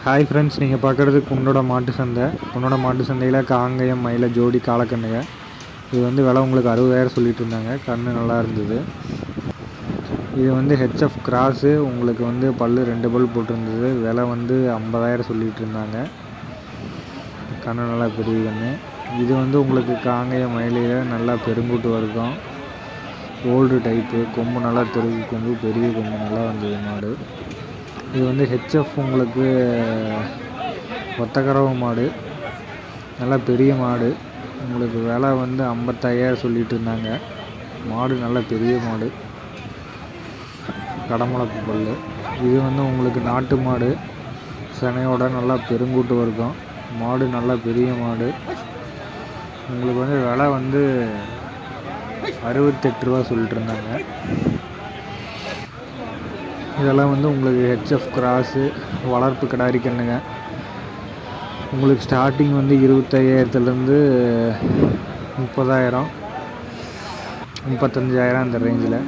Hi friends, நீங்கள் பார்க்குறது குன்னோட மாட்டு சந்தை. குன்னோட மாட்டு சந்தையில் காங்கயம் மயில ஜோடி காலக்கண்ணுங்க. இது வந்து விலை உங்களுக்கு 60,000 சொல்லிட்டு இருந்தாங்க. கண்ணு நல்லா இருந்தது. இது வந்து ஹெச்எஃப் கிராஸு. உங்களுக்கு வந்து பல்லு 2 பல் போட்டிருந்தது. விலை வந்து 50,000 சொல்லிகிட்டு இருந்தாங்க. கண்ணு நல்லா பெரிய கண்ணு. இது வந்து உங்களுக்கு காங்கயம் மயிலையில் நல்லா பெருங்கூட்டு வர்க்கம், ஓல்டு டைப்பு. கொம்பு நல்லா தெருக்கு கொம்பு, பெரிய கொம்பு நல்லா வந்தது மாடு. இது வந்து ஹெச்எஃப் உங்களுக்கு ஒத்தக்கறவை மாடு, நல்லா பெரிய மாடு. உங்களுக்கு விலை வந்து 55,000 சொல்லிகிட்டு இருந்தாங்க. மாடு நல்ல பெரிய மாடு, கடமுளப்பு பல். இது வந்து உங்களுக்கு நாட்டு மாடு, சனையோட நல்லா பெருங்கூட்டு வர்க்கம். மாடு நல்லா பெரிய மாடு. உங்களுக்கு வந்து விலை வந்து 68 ரூபா சொல்லிட்டு இருந்தாங்க. இதெல்லாம் வந்து உங்களுக்கு ஹெச்எஃப் கிராஸு, வளர்ப்பு கிடாரி கண்ணுங்க. உங்களுக்கு ஸ்டார்டிங் வந்து 25,000 30,000 35,000 அந்த ரேஞ்சில்.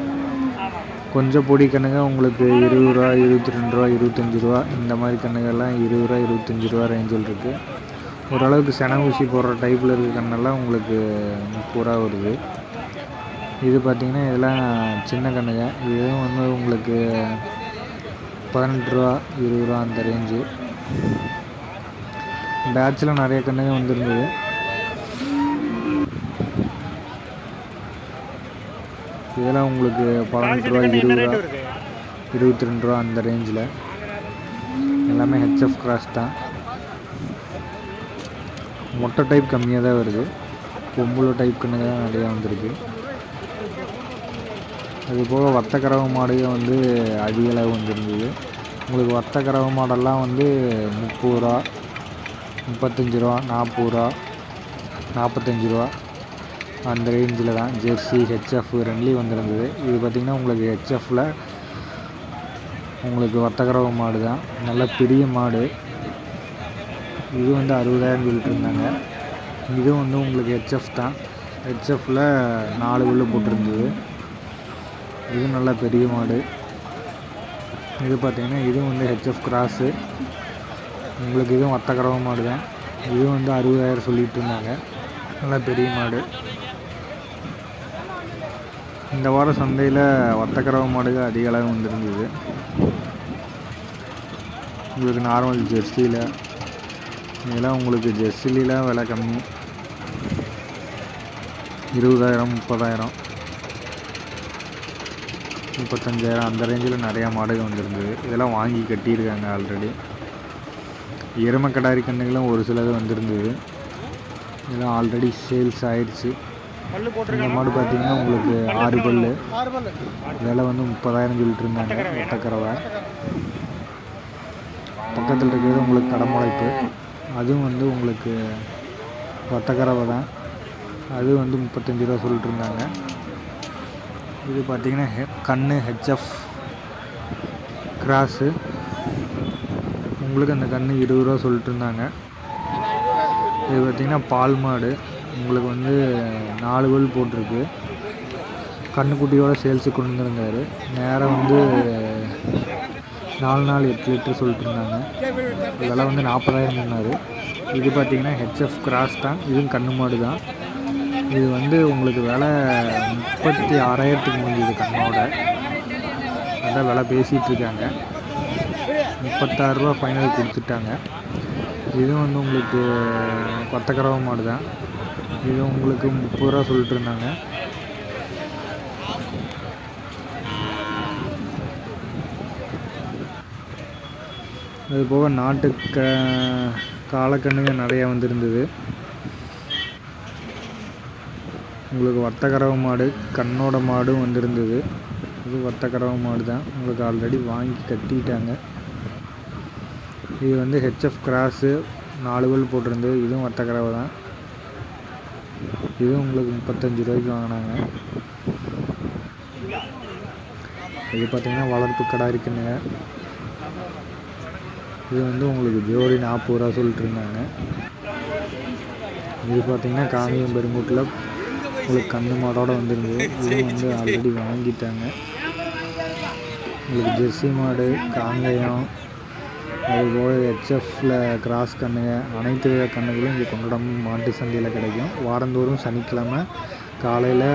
கொஞ்சம் பொடி கண்ணுங்க உங்களுக்கு 20 ரூபா, 22 ரூபா, 25 ரூபா. இந்த மாதிரி கண்ணுகள்லாம் 20 ரூபா, 25 ரூபா ரேஞ்சில் இருக்குது. ஓரளவுக்கு சென ஊசி போடுற டைப்பில் இருக்க கண்ணெல்லாம் உங்களுக்கு 30 ரூபா வருது. இது பார்த்திங்கன்னா இதெல்லாம் சின்ன கண்ணுங்க. இதுவும் வந்து உங்களுக்கு 18 ரூபா, 20 ரூபா அந்த ரேஞ்சு. பேட்சில் நிறைய கண்ணுங்க வந்துருந்தது. இதெல்லாம் உங்களுக்கு 18 ரூபா, 20 ரூபா, 22 ரூபா அந்த ரேஞ்சில். எல்லாமே ஹெச்எஃப் கிராஸ் தான். மொட்டை டைப் கம்மியாக தான் வருது. கொம்புல டைப் கண்ணுங்க தான் நிறையா வந்திருக்கு. அது போக வத்தக்கறவை மாடுக வந்து அதிக அளவு வந்துருந்தது. உங்களுக்கு வத்தக்கறவை மாடெல்லாம் வந்து 30 ரூபா, 35 ரூபா, 40 ரூபா, 45 ரூபா அந்த ரேஞ்சில் தான். ஜெர்சி, ஹெச்எஃப் ரெண்டுலேயும் வந்துருந்தது. இது பார்த்திங்கன்னா உங்களுக்கு ஹெச்எஃப்பில் உங்களுக்கு வத்தக்கறவை மாடு தான், நல்ல பெரிய மாடு. இது வந்து 60,000 சொல்லிட்டு இருந்தாங்க. இதுவும் வந்து உங்களுக்கு ஹெச்எஃப் தான். ஹெச்எஃப்பில் 4 பல்லு போட்டிருந்தது. இது நல்ல பெரிய மாடு. இது பார்த்திங்கன்னா இதுவும் வந்து ஹெச்எஃப் கிராஸு. உங்களுக்கு இதுவும் வத்தக்கறவை மாடு தான். இதுவும் வந்து 60,000 சொல்லிகிட்டு இருந்தாங்க. நல்லா பெரிய மாடு. இந்த வாரம் சந்தையில் வத்தக்கறவை மாடுகள் அதிக அளவு வந்துருந்தது. உங்களுக்கு நார்மல் ஜெர்சியில் இதெல்லாம் உங்களுக்கு ஜெர்சிலாம் விலை கம்மி. 20,000, 30,000, 35,000 அந்த ரேஞ்சில் நிறையா மாடுகள் வந்துருந்தது. இதெல்லாம் வாங்கி கட்டியிருக்காங்க ஆல்ரெடி. எருமை கடாரி கண்ணுகளும் ஒரு சிலது வந்துருந்தது. இதெல்லாம் ஆல்ரெடி சேல்ஸ் ஆயிடுச்சு. இந்த மாடு பார்த்திங்கன்னா உங்களுக்கு 6 பல். விலை வந்து 30,000 சொல்லிட்டு இருந்தாங்க. ஒத்தக்கறவை. பக்கத்தில் இருக்கிறது உங்களுக்கு கடமுளைப்பு. அதுவும் வந்து உங்களுக்கு ஒத்தக்கறவை தான். அது வந்து 35 ரூபா சொல்லிட்டு இருந்தாங்க. இது பார்த்திங்கன்னா கண்ணு ஹெச்எஃப் கிராஸு. உங்களுக்கு அந்த கண்ணு 20 ரூபா சொல்லிட்டு இருந்தாங்க. இது பார்த்திங்கன்னா பால் மாடு. உங்களுக்கு வந்து 4 பல் போட்டிருக்கு. கண்ணுக்குட்டியோட சேல்ஸுக்கு கொண்டு வந்துருந்தார். நேராக வந்து 4 நாள் 8 லிட்டர் சொல்லிட்டு இருந்தாங்க. இதெல்லாம் வந்து 40,000 சொன்னார். இது பார்த்திங்கன்னா ஹெச்எஃப் கிராஸ் தான். இதுவும் கண்ணு மாடு தான். இது வந்து உங்களுக்கு விலை 36,000 முடிஞ்சது கண்ணோட. அதான் விலை பேசிகிட்டு இருக்காங்க. 36 ரூபா ஃபைனல் கொடுத்துட்டாங்க. இதுவும் வந்து உங்களுக்கு கொத்தக்கறவை மாடு தான். இது உங்களுக்கு 30 ரூபா சொல்லிட்டு இருந்தாங்க. அது போக நாட்டு காலக்கண்ணுங்க நிறையா வந்துருந்தது. உங்களுக்கு வத்தக்கறவை மாடு, கண்ணோட மாடும் வந்துருந்தது. இது வத்தக்கறவை மாடு தான். உங்களுக்கு ஆல்ரெடி வாங்கி கட்டிட்டாங்க. இது வந்து ஹெச்எஃப் கிராஸு, 4 பல் போட்டிருந்தது. இதுவும் வத்தக்கறவை தான். இதுவும் உங்களுக்கு 35 ரூபாய்க்கு வாங்கினாங்க. இது பார்த்திங்கன்னா வளர்ப்பு கடாரி கண்ணுங்க. இது வந்து உங்களுக்கு ஜோடி 40 ரூபா சொல்லிட்டு இருந்தாங்க. இது பார்த்திங்கன்னா காங்கயம் பெருங்கூட்டில் உங்களுக்கு கண்ணு மாடோடு வந்துருந்தது. இதுவும் வந்து ஆல்ரெடி வாங்கிட்டாங்க. உங்களுக்கு ஜெர்சி மாடு, காங்கயம், அதுபோக ஹெச்எஃப்பில் கிராஸ் கன்றுங்க அனைத்து வித கன்றுகளும் இங்கே கொண்டடம் மாட்டு சந்தையில் கிடைக்கும். வாரந்தோறும் சனிக்கிழமை காலையில்